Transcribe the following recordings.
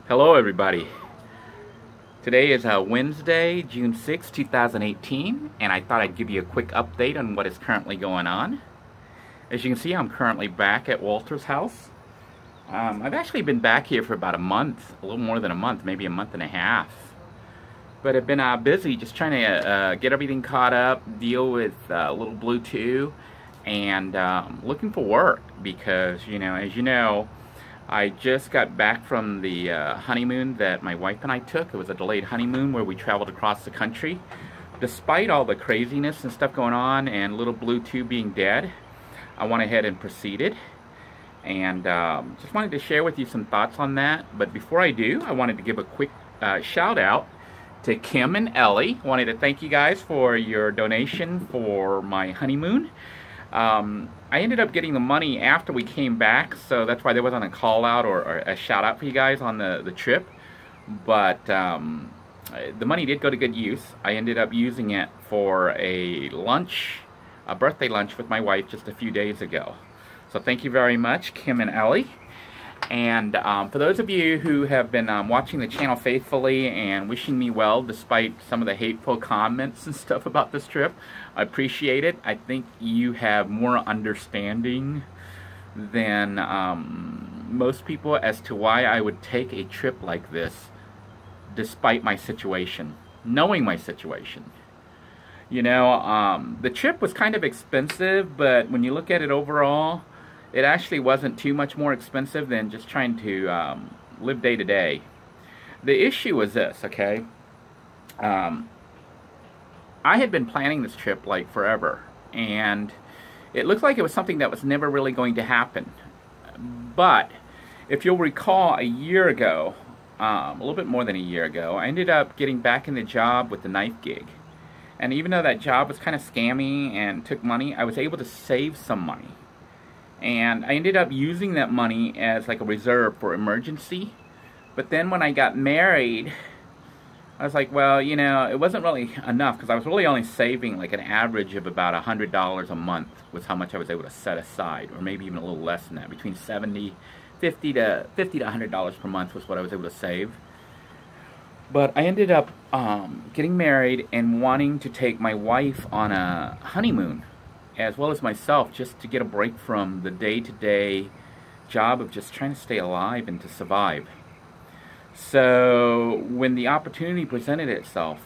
Hello everybody. Today is Wednesday, June 6, 2018, and I thought I'd give you a quick update on what is currently going on. As you can see, I'm currently back at Walter's house. I've actually been back here for about a month, a little more than a month, maybe a month and a half. But I've been busy just trying to get everything caught up, deal with little Blue 2, and looking for work because, as you know, I just got back from the honeymoon that my wife and I took. It was a delayed honeymoon where we traveled across the country. Despite all the craziness and stuff going on and little Blue 2 being dead, I went ahead and proceeded. And just wanted to share with you some thoughts on that. But before I do, I wanted to give a quick shout out to Kim and Ellie. I wanted to thank you guys for your donation for my honeymoon. I ended up getting the money after we came back, so that's why there wasn't a call out or a shout out for you guys on the trip. But the money did go to good use. I ended up using it for a birthday lunch with my wife just a few days ago. So thank you very much, Kim and Ellie. And for those of you who have been watching the channel faithfully and wishing me well despite some of the hateful comments and stuff about this trip, I appreciate it. I think you have more understanding than most people as to why I would take a trip like this despite my situation, knowing my situation. The trip was kind of expensive, but when you look at it overall, it actually wasn't too much more expensive than just trying to live day to day. The issue was this, okay? I had been planning this trip like forever, and it looked like it was something that was never really going to happen. But if you'll recall, a year ago, a little bit more than a year ago, I ended up getting back in the job with the knife gig. And even though that job was kind of scammy and took money, I was able to save some money. And I ended up using that money as like a reserve for emergency. But then when I got married, I was like, well, it wasn't really enough because I was really only saving like an average of about $100 a month was how much I was able to set aside, or maybe even a little less than that. Between $50 to $100 per month was what I was able to save. But I ended up getting married and wanting to take my wife on a honeymoon, as well as myself, just to get a break from the day-to-day job of just trying to stay alive and to survive. So when the opportunity presented itself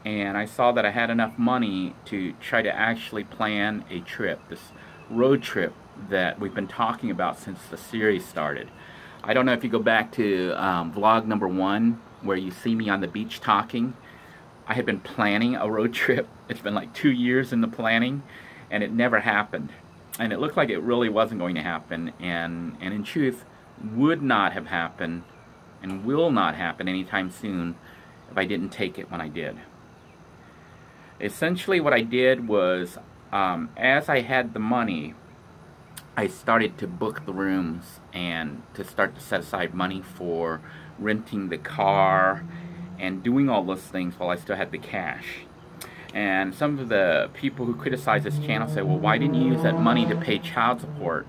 and I saw that I had enough money to try to actually plan a trip, this road trip that we've been talking about since the series started. I don't know if you go back to vlog number 1 where you see me on the beach talking. I had been planning a road trip. It's been like 2 years in the planning, and it never happened. And it looked like it really wasn't going to happen, and in truth would not have happened and will not happen anytime soon if I didn't take it when I did. Essentially what I did was, as I had the money, I started to book the rooms and to start to set aside money for renting the car and doing all those things while I still had the cash. And some of the people who criticize this channel say, well, why didn't you use that money to pay child support?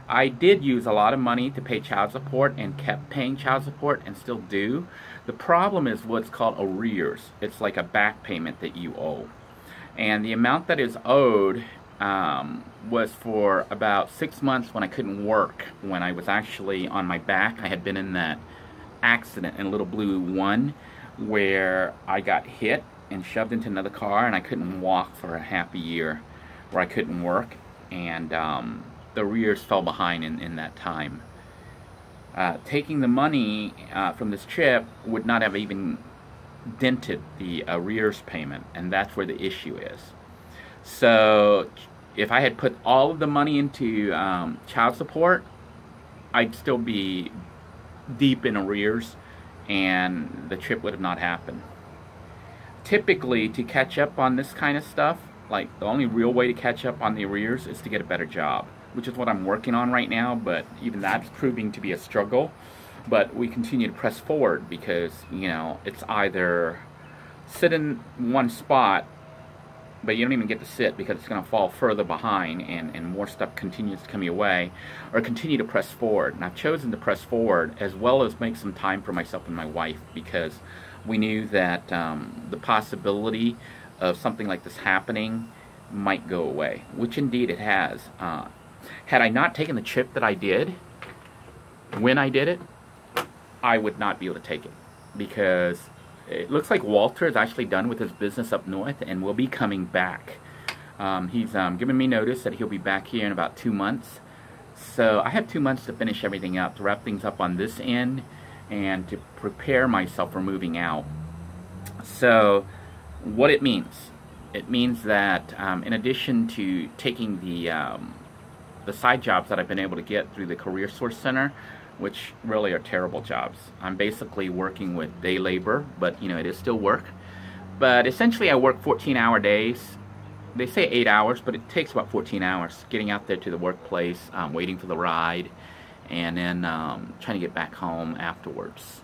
I did use a lot of money to pay child support and kept paying child support and still do. The problem is what's called arrears. It's like a back payment that you owe. And the amount that is owed was for about 6 months when I couldn't work, when I was actually on my back. I had been in that accident in Little Blue 1 where I got hit and shoved into another car, and I couldn't walk for a half a year where I couldn't work, and the arrears fell behind in that time. Taking the money from this trip would not have even dented the arrears payment, and that's where the issue is. So if I had put all of the money into child support, I'd still be deep in arrears, and the trip would have not happened. Typically, to catch up on this kind of stuff, like the only real way to catch up on the arrears is to get a better job, which is what I'm working on right now, but even that's proving to be a struggle. But we continue to press forward because, it's either sit in one spot but you don't even get to sit because it's going to fall further behind, and more stuff continues to come your way, or continue to press forward. And I've chosen to press forward as well as make some time for myself and my wife, because we knew that the possibility of something like this happening might go away, which indeed it has. Had I not taken the trip that I did, when I did it, I would not be able to take it, because it looks like Walter is actually done with his business up north and will be coming back. He's given me notice that he'll be back here in about 2 months. So I have 2 months to finish everything up, to wrap things up on this end, and to prepare myself for moving out. So what it means that in addition to taking the side jobs that I've been able to get through the Career Source Center, which really are terrible jobs. I'm basically working with day labor, but you know, it is still work. But essentially I work 14-hour days. They say 8 hours, but it takes about 14 hours getting out there to the workplace, waiting for the ride, and then trying to get back home afterwards.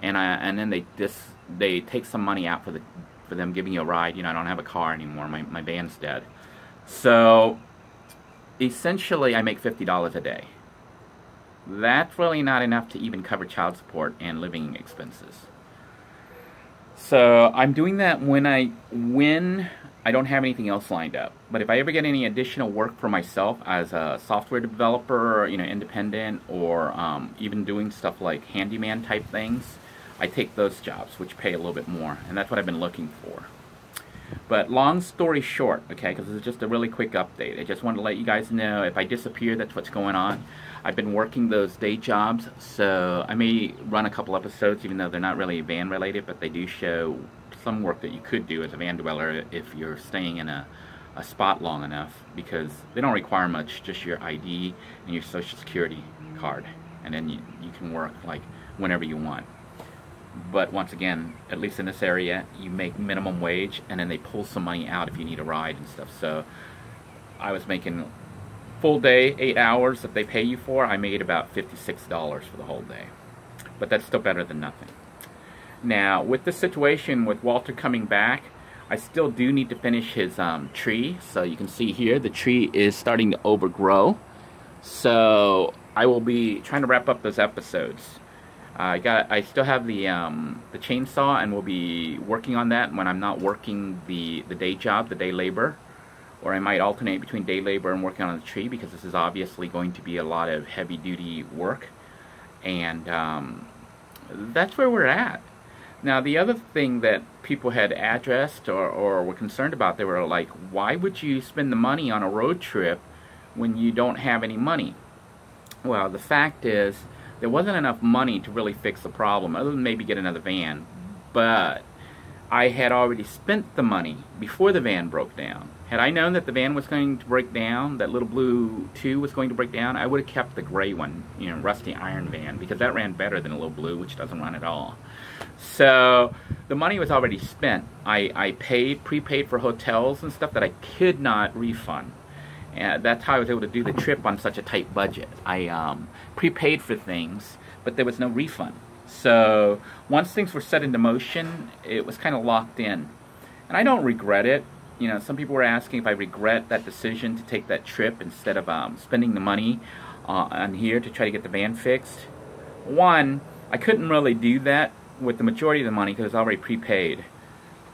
And then they take some money out for them giving you a ride. You know, I don't have a car anymore. My van's dead. So essentially I make $50 a day. That's really not enough to even cover child support and living expenses. So I'm doing that when I don't have anything else lined up. But if I ever get any additional work for myself as a software developer, you know, independent, or even doing stuff like handyman type things, I take those jobs, which pay a little bit more, and that's what I've been looking for. But long story short, okay, because this is just a really quick update, I just wanted to let you guys know if I disappear, that's what's going on. I've been working those day jobs, so I may run a couple episodes, even though they're not really van related, but they do show some work that you could do as a van dweller if you're staying in a spot long enough, because they don't require much, just your ID and your social security card, and then you can work like whenever you want. But once again, at least in this area, you make minimum wage, and then they pull some money out if you need a ride and stuff. So I was making full day, 8 hours that they pay you for. I made about $56 for the whole day. But that's still better than nothing. Now, with the situation with Walter coming back, I still do need to finish his tree. So you can see here, the tree is starting to overgrow. So I will be trying to wrap up those episodes. I still have the chainsaw, and we'll be working on that when I'm not working the day job, the day labor, or I might alternate between day labor and working on the tree, because this is obviously going to be a lot of heavy duty work, and that's where we're at. Now, the other thing that people had addressed or were concerned about, they were like, why would you spend the money on a road trip when you don't have any money? Well, the fact is, there wasn't enough money to really fix the problem, other than maybe get another van. But I had already spent the money before the van broke down. Had I known that the van was going to break down, that little blue 2 was going to break down, I would have kept the gray one, you know, rusty iron van, because that ran better than a little blue, which doesn't run at all. So the money was already spent. I prepaid for hotels and stuff that I could not refund. And that's how I was able to do the trip on such a tight budget. I prepaid for things, but there was no refund. So once things were set into motion, it was kind of locked in. And I don't regret it. You know, some people were asking if I regret that decision to take that trip instead of spending the money on here to try to get the van fixed. One, I couldn't really do that with the majority of the money because it was already prepaid.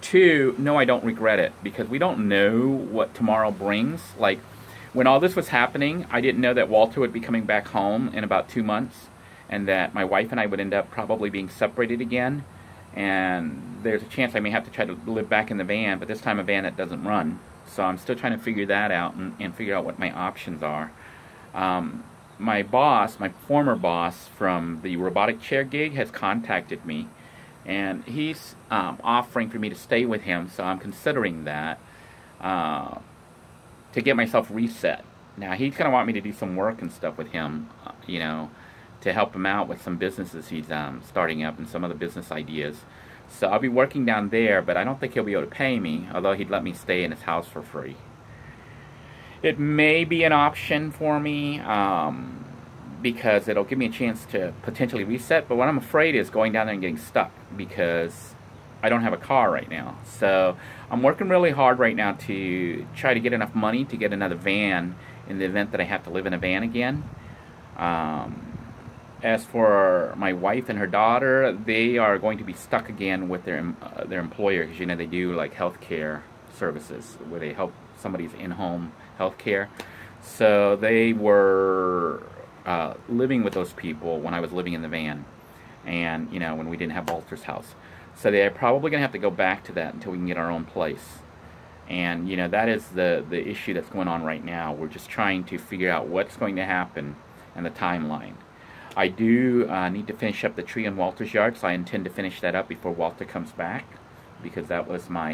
Two, no, I don't regret it, because we don't know what tomorrow brings. Like, when all this was happening, I didn't know that Walter would be coming back home in about 2 months, and that my wife and I would end up probably being separated again. And there's a chance I may have to try to live back in the van, but this time a van that doesn't run. So I'm still trying to figure that out and figure out what my options are. My boss, my former boss from the robotic chair gig, has contacted me, and he's offering for me to stay with him, so I'm considering that. To get myself reset. Now, he's going to want me to do some work and stuff with him, you know, to help him out with some businesses he's starting up and some other business ideas. So I'll be working down there, but I don't think he'll be able to pay me, although he'd let me stay in his house for free. It may be an option for me, because it'll give me a chance to potentially reset, but what I'm afraid is going down there and getting stuck, because I don't have a car right now. So I'm working really hard right now to try to get enough money to get another van in the event that I have to live in a van again. As for my wife and her daughter, they are going to be stuck again with their employer, because you know they do like healthcare services where they help somebody's in-home healthcare. So they were living with those people when I was living in the van, and you know, when we didn't have Walter's house. So they're probably going to have to go back to that until we can get our own place. And you know, that is the issue that's going on right now. We're just trying to figure out what's going to happen and the timeline. I do need to finish up the tree in Walter's yard, so I intend to finish that up before Walter comes back, because that was my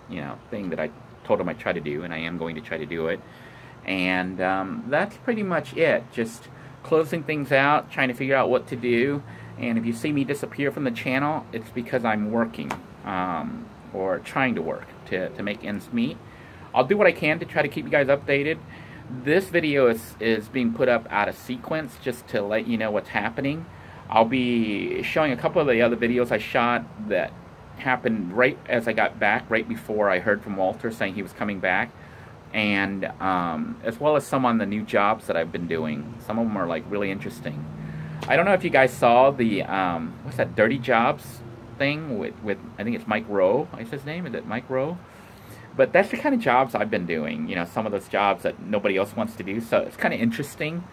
you know, thing that I told him I'd try to do, and I am going to try to do it. And that's pretty much it. Just closing things out, trying to figure out what to do. And if you see me disappear from the channel, it's because I'm working or trying to work to make ends meet. I'll do what I can to try to keep you guys updated. This video is being put up out of sequence just to let you know what's happening. I'll be showing a couple of the other videos I shot that happened right as I got back, right before I heard from Walter saying he was coming back. And as well as some on the new jobs that I've been doing. Some of them are like really interesting. I don't know if you guys saw the what's that Dirty Jobs thing with I think it's Mike Rowe. Is his name? Is it Mike Rowe? But that's the kind of jobs I've been doing. You know, some of those jobs that nobody else wants to do. So it's kind of interesting.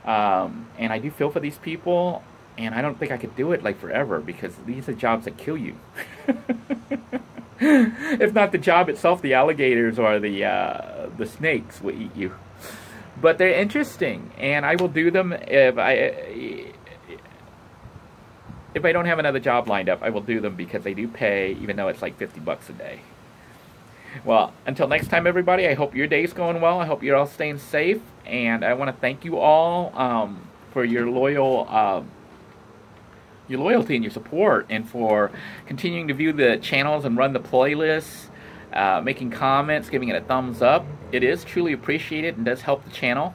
And I do feel for these people. And I don't think I could do it like forever, because these are jobs that kill you. If not the job itself, the alligators or the snakes will eat you. But they're interesting, and I will do them if I don't have another job lined up. I will do them because they do pay, even though it's like 50 bucks a day. Well, until next time, everybody, I hope your day's going well. I hope you're all staying safe, and I want to thank you all for your loyalty and your support, and for continuing to view the channels and run the playlists, making comments, giving it a thumbs up. It is truly appreciated and does help the channel.